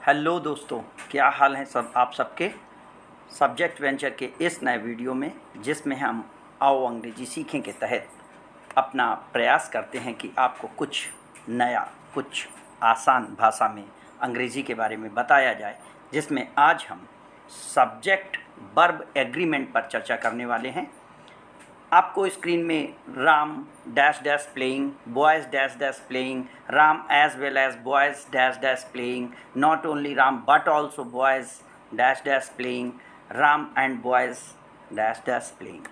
Hello दोस्तों, क्या हाल है सब आप सबके। सब्जेक्ट वेंचर के इस नए वीडियो में जिसमें हम आओ अंग्रेजी सीखें के तहत अपना प्रयास करते हैं कि आपको कुछ नया, कुछ आसान भाषा में अंग्रेज़ी के बारे में बताया जाए, जिसमें आज हम सब्जेक्ट वर्ब एग्रीमेंट पर चर्चा करने वाले हैं। आपको स्क्रीन में Ram dash dash playing, boys dash dash playing, Ram as well as boys dash dash playing, not only Ram but also boys dash dash playing, Ram and boys dash dash playing.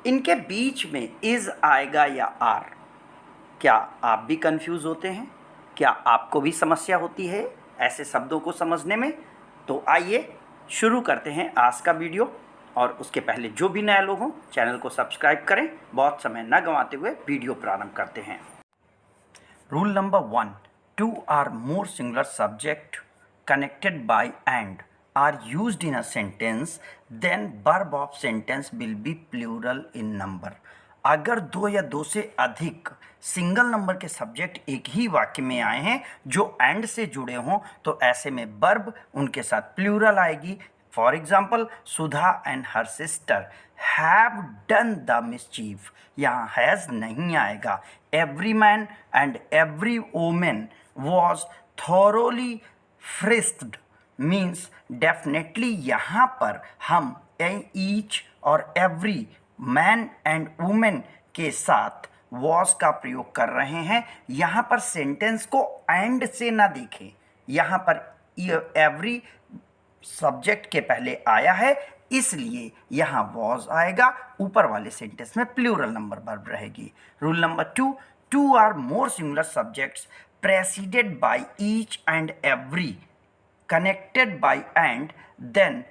इनके बीच में इज़ आएगा या आर। क्या आप भी कंफ्यूज होते हैं? क्या आपको भी समस्या होती है ऐसे शब्दों को समझने में? तो आइए शुरू करते हैं आज का वीडियो। और उसके पहले जो भी नए लोग हों चैनल को सब्सक्राइब करें। बहुत समय न गंवाते हुए वीडियो प्रारंभ करते हैं। Rule number 1, 2 or more singular subject connected by and are used in a sentence, then verb of sentence will be plural in number. अगर दो या दो से अधिक सिंगल नंबर के सब्जेक्ट एक ही वाक्य में आए हैं जो एंड से जुड़े हों तो ऐसे में वर्ब उनके साथ प्लूरल आएगी। For example, Sudha and her sister have done the mischief, यहाँ हैज़ नहीं आएगा। Every man and every women was thoroughly frisked means definitely यहाँ पर हम ईच और एवरी मैन एंड वुमेन के साथ वॉज का प्रयोग कर रहे हैं। यहाँ पर सेंटेंस को एंड से ना देखें, यहाँ पर एवरी सब्जेक्ट के पहले आया है इसलिए यहाँ वॉज आएगा, ऊपर वाले सेंटेंस में प्लूरल नंबर वर्ब रहेगी। Rule number 2, 2 or more singular subjects preceded by each and every connected by and then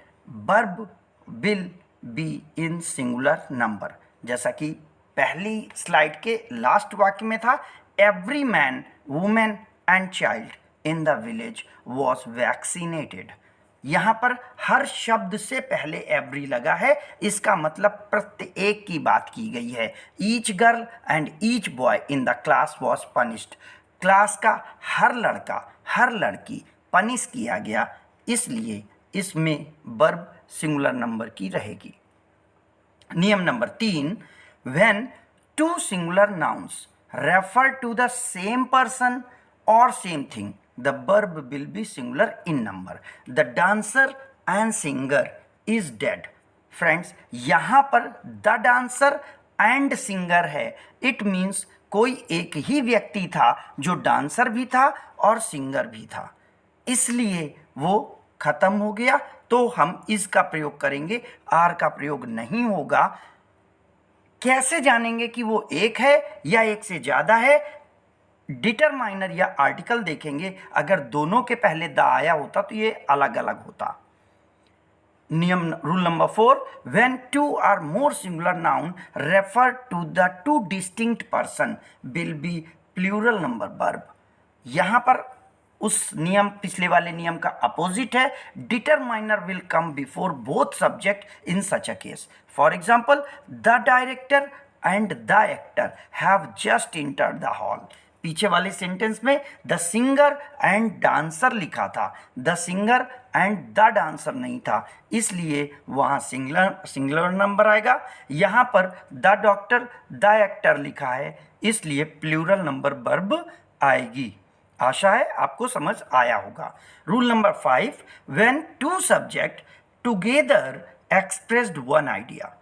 verb will be in singular number। जैसा कि पहली स्लाइड के लास्ट वाक्य में था, every man women and child in the village was vaccinated. यहाँ पर हर शब्द से पहले एवरी लगा है, इसका मतलब प्रत्येक की बात की गई है। Each girl and each boy in the class was punished, class का हर लड़का हर लड़की पनिश किया गया, इसलिए इसमें वर्ब सिंगुलर नंबर की रहेगी। नियम number 3, when two singular nouns refer to the same person और same thing the verb will be singular in number. The dancer and singer is dead. Friends, यहाँ पर the dancer and singer है। It means कोई एक ही व्यक्ति था जो dancer भी था और सिंगर भी था, इसलिए वो खत्म हो गया। तो हम इसका प्रयोग करेंगे, आर का प्रयोग नहीं होगा। कैसे जानेंगे कि वो एक है या एक से ज़्यादा है? डिटरमाइनर या आर्टिकल देखेंगे, अगर दोनों के पहले द आया होता तो ये अलग अलग होता। नियम rule number 4, when 2 or more singular noun refer to the two distinct person will be plural number verb। यहाँ पर उस नियम, पिछले वाले नियम का अपोजिट है। Determiner will come before both subject in such a case. For example, the director and the actor have just entered the hall. पीछे वाले सेंटेंस में द सिंगर एंड डांसर लिखा था, the singer and the dancer नहीं था, इसलिए वहाँ singular number आएगा। यहाँ पर द डॉक्टर द एक्टर लिखा है, इसलिए प्लूरल नंबर वर्ब आएगी। आशा है आपको समझ आया होगा। Rule number 5, when two subject together expressed one idea.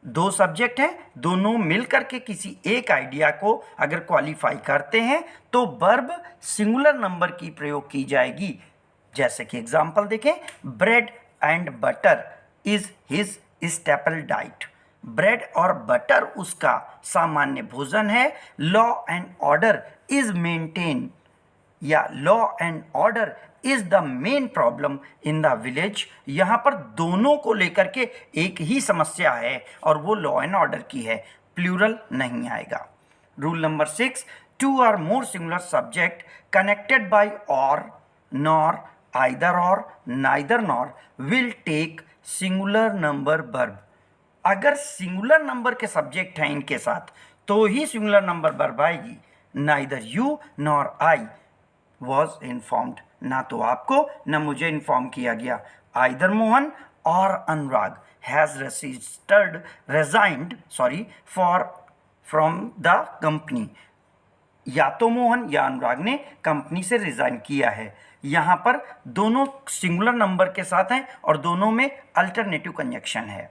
दो सब्जेक्ट हैं, दोनों मिलकर के किसी एक आइडिया को अगर क्वालिफाई करते हैं तो वर्ब सिंगुलर नंबर की प्रयोग की जाएगी। जैसे कि एग्जांपल देखें, bread and butter is his staple diet. Bread और बटर उसका सामान्य भोजन है। Law and order is maintain या law and order is the main problem in the village. यहाँ पर दोनों को लेकर के एक ही समस्या है और वो लॉ एंड ऑर्डर की है, प्लूरल नहीं आएगा। Rule number 6, 2 or more singular subject connected by or, nor, either or, neither nor will take singular number verb। अगर सिंगुलर नंबर के सब्जेक्ट हैं इनके साथ तो ही सिंगुलर नंबर वर्ब आएगी। neither you nor I was informed ना तो आपको न मुझे इन्फॉर्म किया गया। आइदर मोहन और Anurag has resigned from the company. या तो मोहन या अनुराग ने कंपनी से रिजाइन किया है। यहाँ पर दोनों सिंगुलर नंबर के साथ हैं और दोनों में अल्टरनेटिव कंजक्शन है।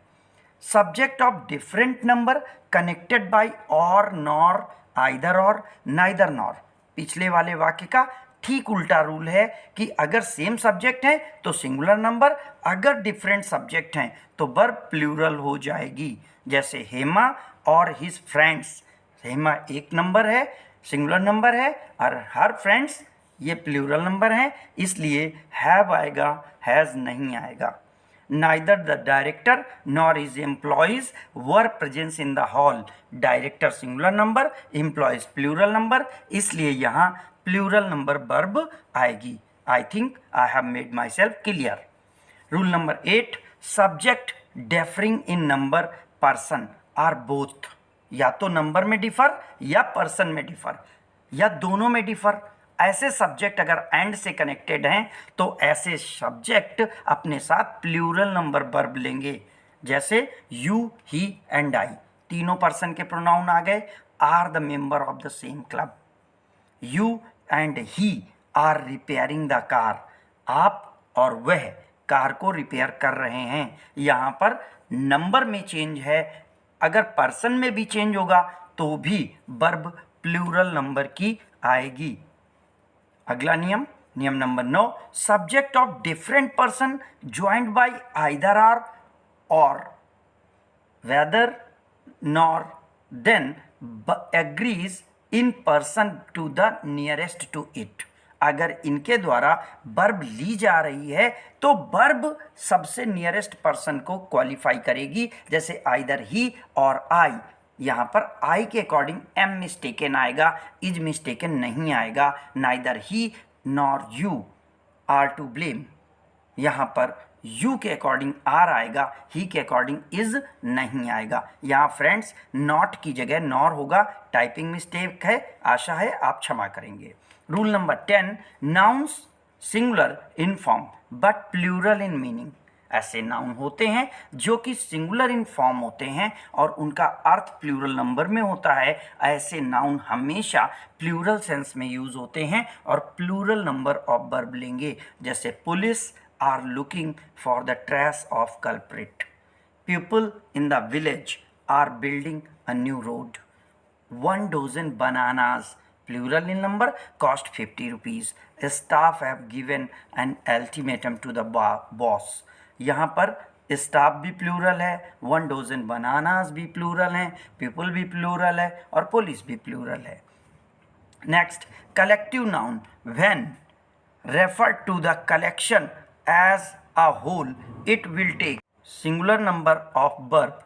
Subject of different number connected by और, नॉर, आइदर और, नाइदर नॉर। पिछले वाले वाक्य का ठीक उल्टा रूल है कि अगर सेम सब्जेक्ट है तो सिंगुलर नंबर, अगर डिफरेंट सब्जेक्ट हैं तो वर्ब प्लूरल हो जाएगी। जैसे हेमा और हिज फ्रेंड्स। हेमा एक नंबर है, सिंगुलर नंबर है, और हर फ्रेंड्स ये प्लूरल नंबर है, इसलिए हैव आएगा, हैज़ नहीं आएगा। Neither the director nor his employees were present in the hall. Director singular number, employees plural number, इसलिए यहाँ plural number verb आएगी। I think I have made myself clear. Rule number 8, subject differing in number, person are both. या तो number में differ या person में differ या दोनों में डिफर। ऐसे सब्जेक्ट अगर एंड से कनेक्टेड हैं तो ऐसे सब्जेक्ट अपने साथ प्लूरल नंबर वर्ब लेंगे। जैसे यू, ही एंड आई, तीनों पर्सन के प्रोनाउन आ गए। Are the member of the same club. You and he are repairing the car. आप और वह कार को रिपेयर कर रहे हैं। यहाँ पर नंबर में चेंज है, अगर पर्सन में भी चेंज होगा तो भी वर्ब प्लूरल नंबर की आएगी। अगला नियम, नियम number 9, subject of different person joined by either or और, whether, nor, then agrees in person to the nearest to it. अगर इनके द्वारा वर्ब ली जा रही है तो वर्ब सबसे नियरेस्ट पर्सन को क्वालिफाई करेगी। जैसे आइदर ही और आई, यहाँ पर आई के अकॉर्डिंग एम मिस्टेकन आएगा, इज मिस्टेकन नहीं आएगा। Neither he nor you are to blame, यहाँ पर यू के अकॉर्डिंग आर आएगा, ही के अकॉर्डिंग इज नहीं आएगा। यहाँ फ्रेंड्स नॉट की जगह नॉर होगा, टाइपिंग मिस्टेक है, आशा है आप क्षमा करेंगे। Rule number 10, nouns singular in form but plural in meaning. ऐसे नाउन होते हैं जो कि सिंगुलर इन फॉर्म होते हैं और उनका अर्थ प्लूरल नंबर में होता है। ऐसे नाउन हमेशा प्लूरल सेंस में यूज होते हैं और प्लूरल नंबर ऑफ वर्ब लेंगे। जैसे police are looking for the trace of culprit. People in the village are building a new road. 1 dozen bananas, plural in number, cost 50 rupees. Staff have given an ultimatum to the boss. यहाँ पर staff भी plural है, 1 dozen bananas भी plural हैं, people भी plural है और police भी प्लूरल है। Next, collective noun when refer to the collection as a whole it will take singular number of verb,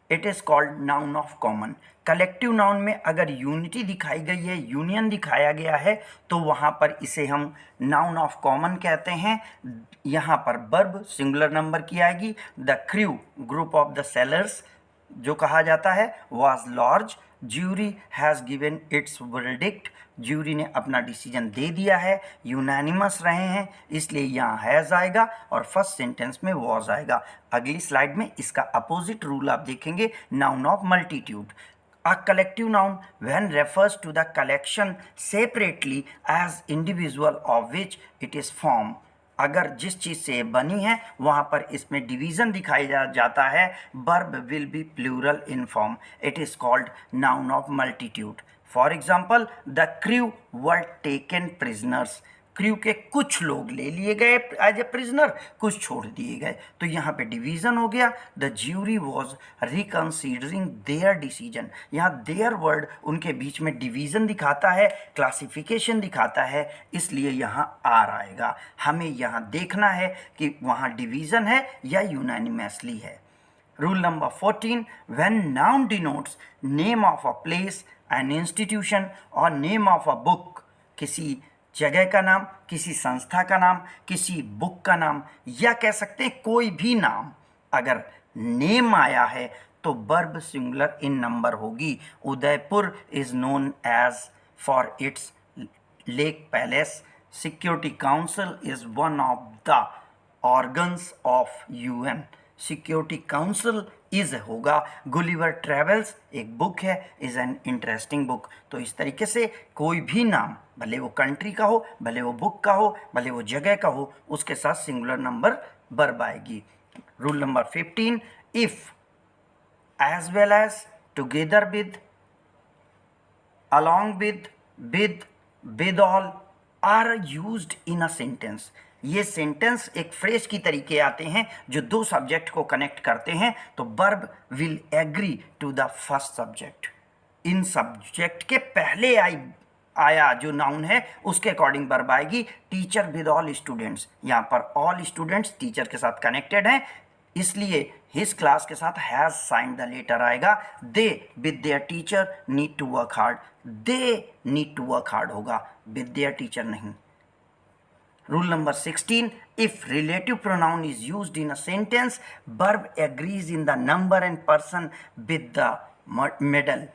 it is called noun of common. Collective noun में अगर unity दिखाई गई है, यूनियन दिखाया गया है, तो वहाँ पर इसे हम नाउन ऑफ कॉमन कहते हैं। यहाँ पर वर्ब सिंगुलर नंबर की आएगी। The crew, group of the sellers जो कहा जाता है, was large. Jury has given it's verdict, jury ने अपना डिसीजन दे दिया है। यूनानिमस रहे हैं, इसलिए यहाँ हैज़ आएगा और फर्स्ट सेंटेंस में वॉज आएगा। अगली स्लाइड में इसका अपोजिट रूल आप देखेंगे, noun of multitude. A collective noun when refers to the collection separately as individual of which it is formed. अगर जिस चीज़ से बनी है वहाँ पर इसमें डिवीज़न दिखाया जाता है, verb will be plural in form. It is called noun of multitude. For example, the crew were taken prisoners. Crew के कुछ लोग ले लिए गए एज ए प्रिजनर, कुछ छोड़ दिए गए, तो यहाँ पे डिवीज़न हो गया। The jury was reconsidering their decision. यहाँ देयर वर्ड उनके बीच में डिवीज़न दिखाता है, क्लासिफिकेशन दिखाता है, इसलिए यहाँ आर आएगा। हमें यहाँ देखना है कि वहाँ डिवीज़न है या यूनानिमसली है। Rule number 14, when noun denotes name of a place, an institution और नेम ऑफ अ बुक, किसी जगह का नाम, किसी संस्था का नाम, किसी बुक का नाम, या कह सकते हैं कोई भी नाम, अगर नेम आया है तो वर्ब सिंगुलर इन नंबर होगी। Udaipur is known as for its lake palace, security council is one of the organs of UN. Security council is होगा। गुलिवर ट्रेवल्स एक बुक है, इज एन इंटरेस्टिंग बुक। तो इस तरीके से कोई भी नाम, भले वो कंट्री का हो, भले वो बुक का हो, भले वो जगह का हो, उसके साथ सिंगुलर नंबर वर्ब आएगी। Rule number 15, if, as well as, together with, along with all are used in a sentence। ये सेंटेंस एक फ्रेज की तरीके आते हैं जो दो सब्जेक्ट को कनेक्ट करते हैं, तो verb will agree to the first subject. इन सब्जेक्ट के पहले आया जो नाउन है उसके अकॉर्डिंग वर्ब आएगी। टीचर विद ऑल स्टूडेंट्स, यहाँ पर ऑल स्टूडेंट्स टीचर के साथ कनेक्टेड हैं, इसलिए हिज क्लास के साथ हैज साइंड द लेटर आएगा। They with their teacher need to work hard, they need to work hard होगा, विद देयर टीचर नहीं। Rule number 16, if relative pronoun is used in a sentence, verb agrees in the number and person with the middle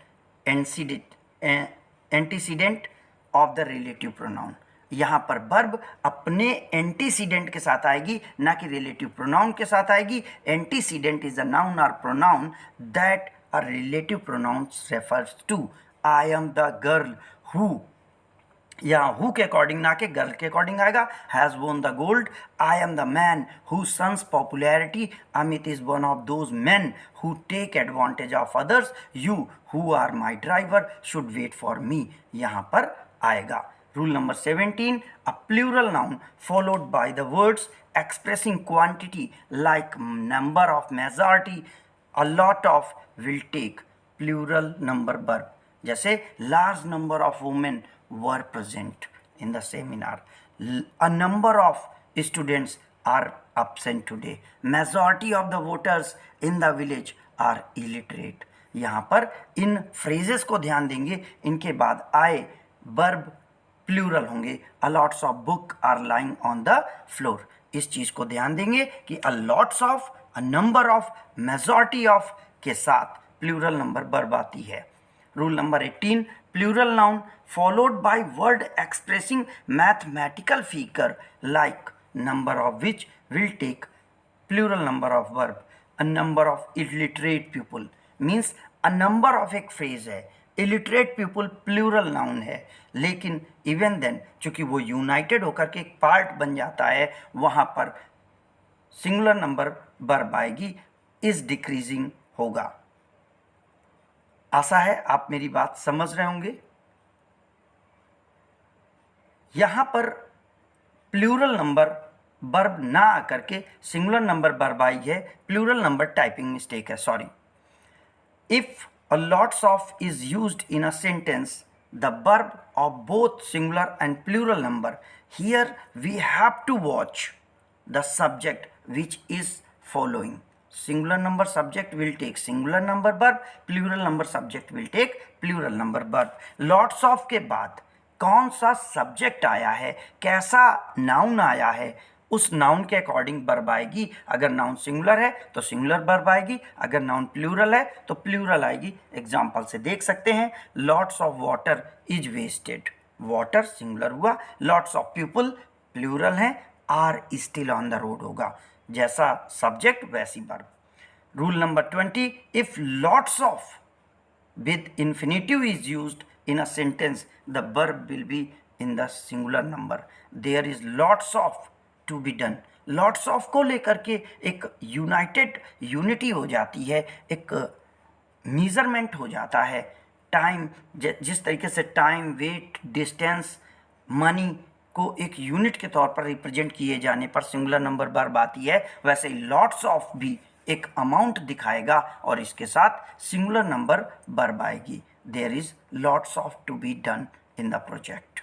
antecedent of the relative pronoun. यहाँ पर verb अपने antecedent के साथ आएगी, ना कि रिलेटिव प्रोनाउन के साथ आएगी। एंटीसीडेंट इज अ नाउन और pronoun that a relative pronoun refers to. I am the girl who, यहाँ हु के अकॉर्डिंग ना के गर्ल के अकॉर्डिंग आएगा। Has won the gold, I am the man who shuns popularity, Amit is one of those man who take advantage of others, you who are my driver should wait for me, यहाँ पर आएगा। Rule number 17, a plural noun followed by the words expressing quantity like number of, majority, a lot of will take plural number verb। जैसे large number of women were present in the seminar, a number of students are absent today, majority of the voters in the village are illiterate। यहाँ पर इन phrases को ध्यान देंगे, इनके बाद आए verb plural होंगे। A lots of book are lying on the floor, इस चीज को ध्यान देंगे कि a lots of, a number of, majority of के साथ प्लूरल नंबर वर्ब आती है। Rule number 18, plural noun followed by word expressing mathematical figure like number of which will take plural number of verb. A number of illiterate people means a number of एक phrase है, illiterate people plural noun है, लेकिन even then चूंकि वो United होकर के एक part बन जाता है, वहाँ पर सिंगुलर नंबर वर्ब आएगी, इज डिक्रीजिंग होगा। आशा है आप मेरी बात समझ रहे होंगे। यहाँ पर प्लूरल नंबर वर्ब ना आकर के सिंगुलर नंबर वर्ब आई है, प्लूरल नंबर टाइपिंग मिस्टेक है, sorry. If a lots of is used in a sentence, the verb of both singular and plural number, here we have to watch the subject which is following. Singular number subject will take singular number verb, plural number subject will take plural number verb। lots of के बाद कौन सा subject आया है, कैसा noun आया है, उस नाउन के अकॉर्डिंग वर्ब आएगी। अगर नाउन सिंगुलर है तो सिंगुलर वर्ब आएगी, अगर नाउन प्लूरल है तो प्लूरल आएगी। एग्जाम्पल से देख सकते हैं, lots of water is wasted, water singular हुआ, लॉट्स ऑफ पीपल प्लूरल हैं, are still on the road होगा, जैसा सब्जेक्ट वैसी verb. Rule number 20, if lots of with infinitive is used in a sentence, the verb will be in the singular number। there is lots of to be done, lots of को लेकर के एक United unity हो जाती है, एक measurement हो जाता है। टाइम, जिस तरीके से टाइम, वेट, डिस्टेंस, मनी को एक यूनिट के तौर पर रिप्रेजेंट किए जाने पर सिंगुलर नंबर वर्ब आती है, वैसे ही लॉट्स ऑफ भी एक अमाउंट दिखाएगा और इसके साथ सिंगुलर नंबर वर्ब आएगी। There is lots of to be done in the project.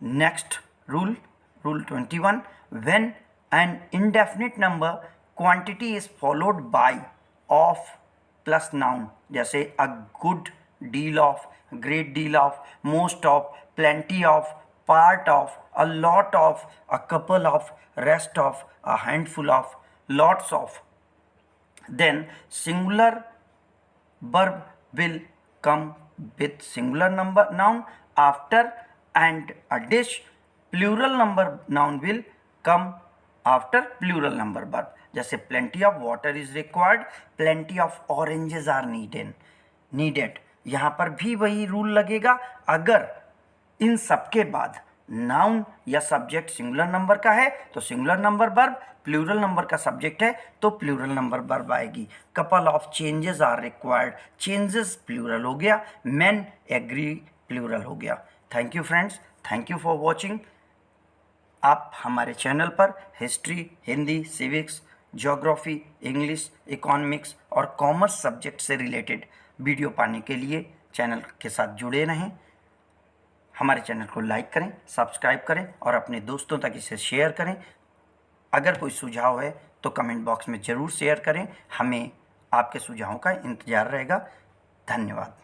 Next rule, rule 21, when an indefinite number quantity is followed by of plus noun, जैसे a good deal of, great deal of, most of, plenty of, part of, a lot of, a couple of, rest of, a handful of, lots of, then singular verb will come with singular number noun after and a dish plural number noun will come after plural number verb. जैसे plenty of water is required, plenty of oranges are needed. यहाँ पर भी वही rule लगेगा। अगर इन सबके बाद noun या सब्जेक्ट सिंगुलर नंबर का है तो singular number verb, plural number का सब्जेक्ट है तो प्लूरल नंबर वर्ब आएगी। Couple of changes are required, changes plural हो गया, मेन एग्री प्लूरल हो गया। Thank you friends, thank you for watching. आप हमारे चैनल पर history, Hindi, civics, geography, English, economics और कॉमर्स सब्जेक्ट से रिलेटेड वीडियो पाने के लिए चैनल के साथ जुड़े रहें। हमारे चैनल को लाइक करें, सब्सक्राइब करें और अपने दोस्तों तक इसे शेयर करें। अगर कोई सुझाव है तो कमेंट बॉक्स में ज़रूर शेयर करें। हमें आपके सुझावों का इंतज़ार रहेगा। धन्यवाद।